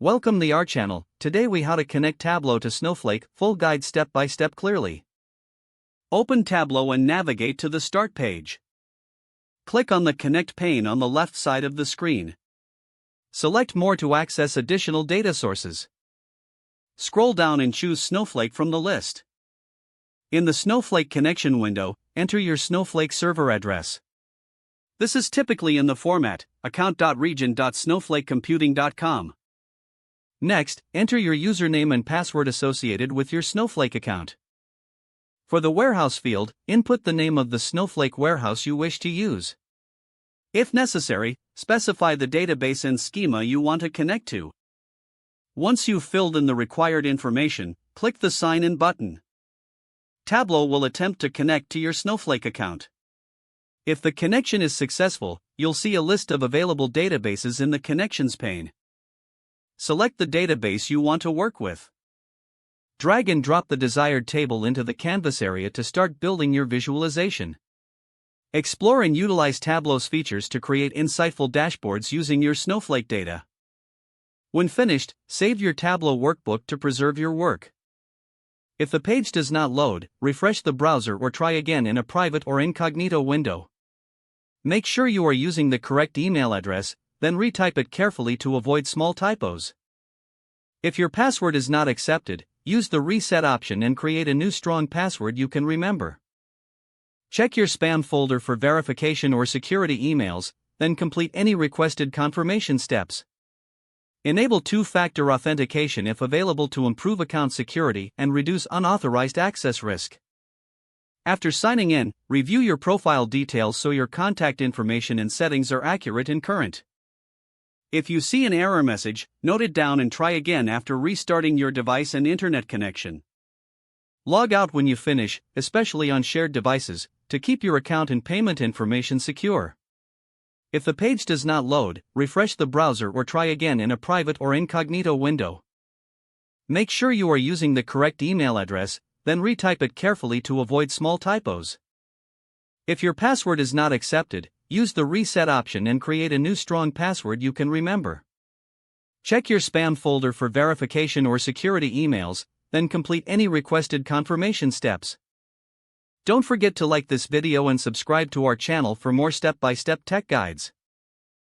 Welcome to our channel. Today we how to connect Tableau to Snowflake, full guide step by step clearly. Open Tableau and navigate to the Start page. Click on the Connect pane on the left side of the screen. Select More to access additional data sources. Scroll down and choose Snowflake from the list. In the Snowflake connection window, enter your Snowflake server address. This is typically in the format account.region.snowflakecomputing.com. Next, enter your username and password associated with your Snowflake account. For the warehouse field, input the name of the Snowflake warehouse you wish to use. If necessary, specify the database and schema you want to connect to. Once you've filled in the required information, click the Sign In button. Tableau will attempt to connect to your Snowflake account. If the connection is successful, you'll see a list of available databases in the Connections pane. Select the database you want to work with. Drag and drop the desired table into the canvas area to start building your visualization. Explore and utilize Tableau's features to create insightful dashboards using your Snowflake data. When finished, save your Tableau workbook to preserve your work. If the page does not load, refresh the browser or try again in a private or incognito window. Make sure you are using the correct email address, then retype it carefully to avoid small typos. If your password is not accepted, use the Reset option and create a new strong password you can remember. Check your spam folder for verification or security emails, then complete any requested confirmation steps. Enable two-factor authentication if available to improve account security and reduce unauthorized access risk. After signing in, review your profile details so your contact information and settings are accurate and current. If you see an error message, note it down and try again after restarting your device and internet connection. Log out when you finish, especially on shared devices, to keep your account and payment information secure. If the page does not load, refresh the browser or try again in a private or incognito window. Make sure you are using the correct email address, then retype it carefully to avoid small typos. If your password is not accepted, use the Reset option and create a new strong password you can remember. Check your spam folder for verification or security emails, then complete any requested confirmation steps. Don't forget to like this video and subscribe to our channel for more step-by-step tech guides.